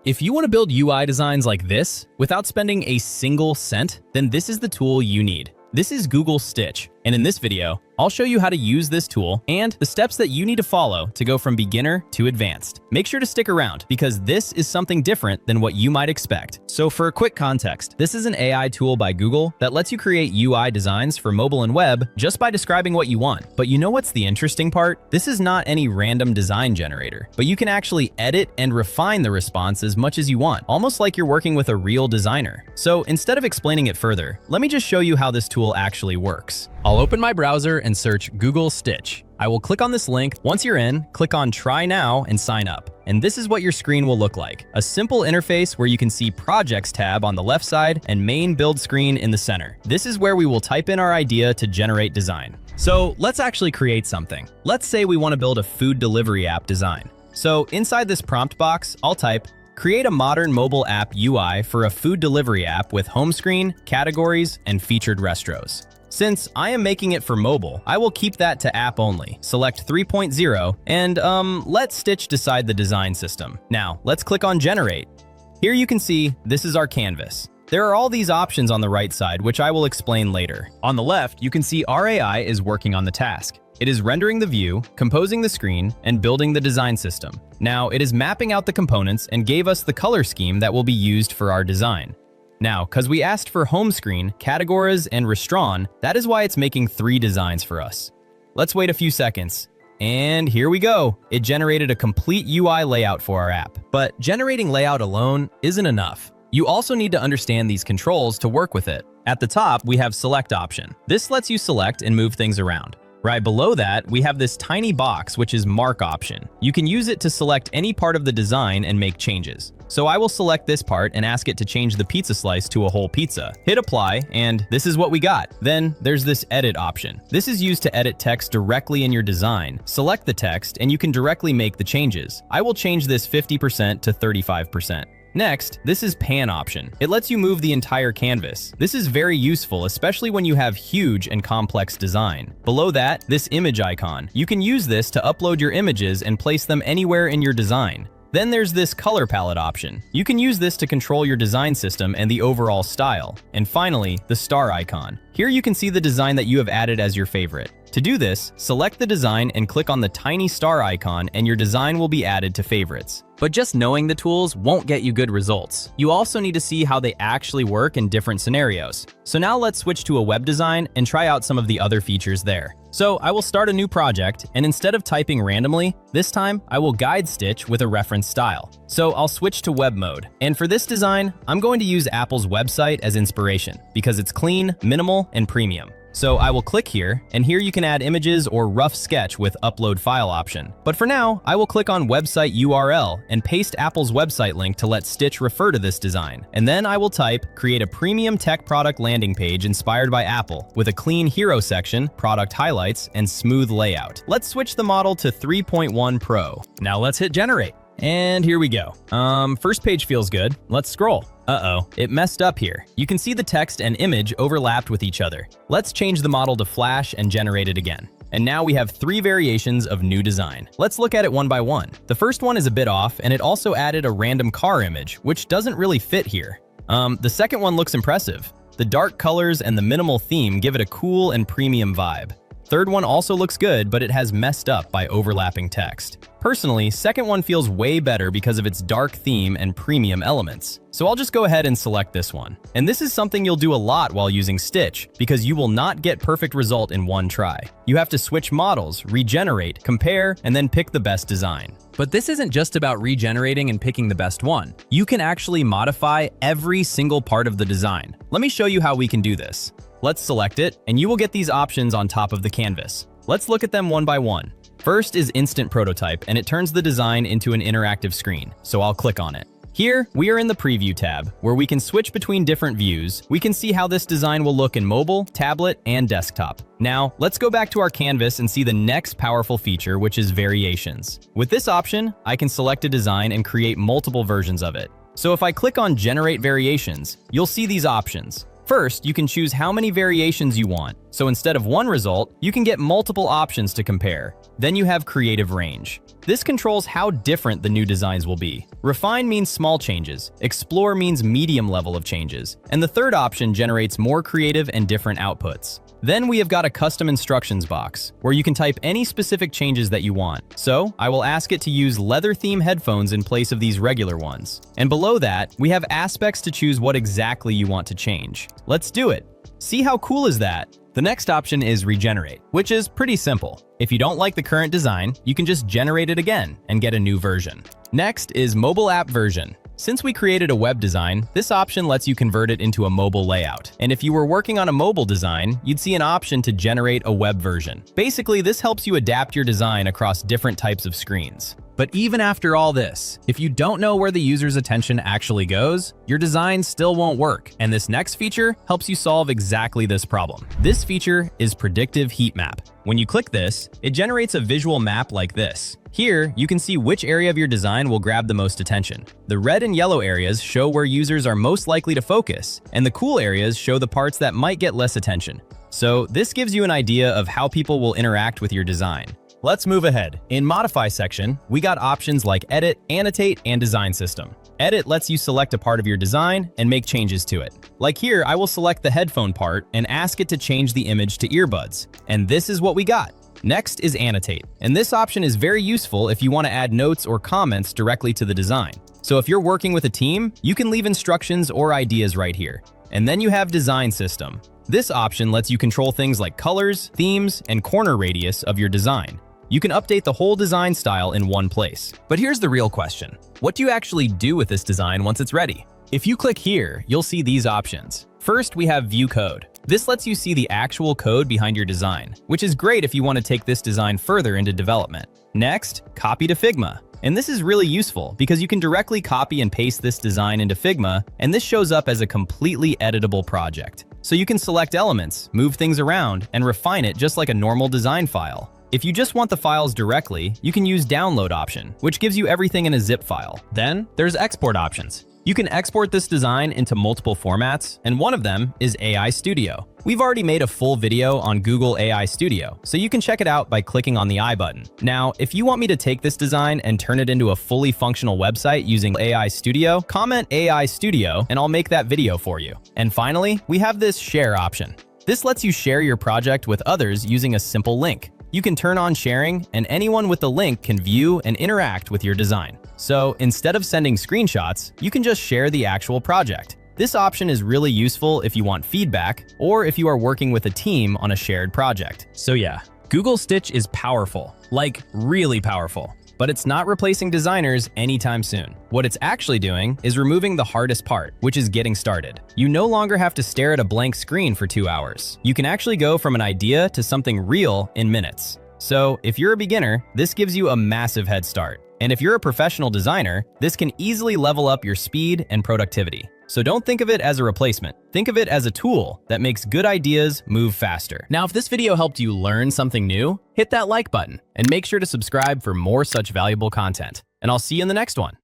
If you want to build UI designs like this without spending a single cent, then this is the tool you need. This is Google Stitch, and in this video, I'll show you how to use this tool and the steps that you need to follow to go from beginner to advanced. Make sure to stick around because this is something different than what you might expect. So for a quick context, this is an AI tool by Google that lets you create UI designs for mobile and web just by describing what you want. But you know what's the interesting part? This is not any random design generator, but you can actually edit and refine the response as much as you want, almost like you're working with a real designer. So instead of explaining it further, let me just show you how this tool actually works. I'll open my browser and search Google Stitch. I will click on this link. Once you're in, click on Try Now and sign up. And this is what your screen will look like. A simple interface where you can see Projects tab on the left side and Main Build screen in the center. This is where we will type in our idea to generate design. So let's actually create something. Let's say we want to build a food delivery app design. So inside this prompt box, I'll type, create a modern mobile app UI for a food delivery app with home screen, categories, and featured restros. Since I am making it for mobile, I will keep that to app only. Select 3.0 and let Stitch decide the design system. Now, let's click on Generate. Here you can see this is our canvas. There are all these options on the right side, which I will explain later. On the left, you can see our AI is working on the task. It is rendering the view, composing the screen, and building the design system. Now, it is mapping out the components and gave us the color scheme that will be used for our design. Now, because we asked for home screen, categories, and restaurant, that is why it's making 3 designs for us. Let's wait a few seconds. And here we go. It generated a complete UI layout for our app. But generating layout alone isn't enough. You also need to understand these controls to work with it. At the top, we have Select option. This lets you select and move things around. Right below that, we have this tiny box, which is Mark option. You can use it to select any part of the design and make changes. So I will select this part and ask it to change the pizza slice to a whole pizza. Hit apply, and this is what we got. Then there's this edit option. This is used to edit text directly in your design. Select the text, and you can directly make the changes. I will change this 50% to 35%. Next, this is Pan option. It lets you move the entire canvas. This is very useful, especially when you have huge and complex design. Below that, this image icon. You can use this to upload your images and place them anywhere in your design. Then there's this color palette option. You can use this to control your design system and the overall style. And finally, the star icon. Here you can see the design that you have added as your favorite. To do this, select the design and click on the tiny star icon and your design will be added to favorites. But just knowing the tools won't get you good results. You also need to see how they actually work in different scenarios. So now let's switch to a web design and try out some of the other features there. So I will start a new project, and instead of typing randomly, this time I will guide Stitch with a reference style. So I'll switch to web mode. And for this design, I'm going to use Apple's website as inspiration because it's clean, minimal, and premium. So I will click here, and here you can add images or rough sketch with upload file option. But for now, I will click on website URL and paste Apple's website link to let Stitch refer to this design. And then I will type, create a premium tech product landing page inspired by Apple with a clean hero section, product highlights, and smooth layout. Let's switch the model to 3.1 Pro. Now let's hit generate. And here we go. First page feels good. Let's scroll. Uh-oh, it messed up here. You can see the text and image overlapped with each other. Let's change the model to Flash and generate it again. And now we have 3 variations of new design. Let's look at it one by one. The first one is a bit off, and it also added a random car image, which doesn't really fit here. The second one looks impressive. The dark colors and the minimal theme give it a cool and premium vibe. Third one also looks good, but it has messed up by overlapping text. Personally, second one feels way better because of its dark theme and premium elements. So I'll just go ahead and select this one. And this is something you'll do a lot while using Stitch, because you will not get perfect result in one try. You have to switch models, regenerate, compare, and then pick the best design. But this isn't just about regenerating and picking the best one. You can actually modify every single part of the design. Let me show you how we can do this. Let's select it, and you will get these options on top of the canvas. Let's look at them one by one. First is Instant Prototype, and it turns the design into an interactive screen, so I'll click on it. Here, we are in the Preview tab, where we can switch between different views. We can see how this design will look in mobile, tablet, and desktop. Now, let's go back to our canvas and see the next powerful feature, which is Variations. With this option, I can select a design and create multiple versions of it. So if I click on Generate Variations, you'll see these options. First, you can choose how many variations you want. So instead of one result, you can get multiple options to compare. Then you have creative range. This controls how different the new designs will be. Refine means small changes. Explore means medium level of changes. And the third option generates more creative and different outputs. Then we have got a custom instructions box, where you can type any specific changes that you want. So I will ask it to use leather theme headphones in place of these regular ones. And below that, we have aspects to choose what exactly you want to change. Let's do it. See how cool is that? The next option is regenerate, which is pretty simple. If you don't like the current design, you can just generate it again and get a new version. Next is mobile app version. Since we created a web design, this option lets you convert it into a mobile layout. And if you were working on a mobile design, you'd see an option to generate a web version. Basically, this helps you adapt your design across different types of screens. But even after all this, if you don't know where the user's attention actually goes, your design still won't work. And this next feature helps you solve exactly this problem. This feature is predictive heat map. When you click this, it generates a visual map like this. Here, you can see which area of your design will grab the most attention. The red and yellow areas show where users are most likely to focus, and the cool areas show the parts that might get less attention. So this gives you an idea of how people will interact with your design. Let's move ahead. In Modify section, we got options like Edit, Annotate, and Design System. Edit lets you select a part of your design and make changes to it. Like here, I will select the headphone part and ask it to change the image to earbuds. And this is what we got. Next is Annotate, and this option is very useful if you want to add notes or comments directly to the design. So if you're working with a team, you can leave instructions or ideas right here. And then you have Design System. This option lets you control things like colors, themes, and corner radius of your design. You can update the whole design style in one place. But here's the real question. What do you actually do with this design once it's ready? If you click here, you'll see these options. First, we have View Code. This lets you see the actual code behind your design, which is great if you want to take this design further into development. Next, Copy to Figma. And this is really useful because you can directly copy and paste this design into Figma, and this shows up as a completely editable project. So you can select elements, move things around, and refine it just like a normal design file. If you just want the files directly, you can use Download option, which gives you everything in a zip file. Then there's export options. You can export this design into multiple formats, and one of them is AI Studio. We've already made a full video on Google AI Studio, so you can check it out by clicking on the I button. Now, if you want me to take this design and turn it into a fully functional website using AI Studio, comment AI Studio and I'll make that video for you. And finally, we have this Share option. This lets you share your project with others using a simple link. You can turn on sharing, and anyone with the link can view and interact with your design. So instead of sending screenshots, you can just share the actual project. This option is really useful if you want feedback or if you are working with a team on a shared project. So yeah, Google Stitch is powerful, like really powerful, but it's not replacing designers anytime soon. What it's actually doing is removing the hardest part, which is getting started. You no longer have to stare at a blank screen for 2 hours. You can actually go from an idea to something real in minutes. So if you're a beginner, this gives you a massive head start. And if you're a professional designer, this can easily level up your speed and productivity. So don't think of it as a replacement. Think of it as a tool that makes good ideas move faster. Now, if this video helped you learn something new, hit that like button and make sure to subscribe for more such valuable content. And I'll see you in the next one.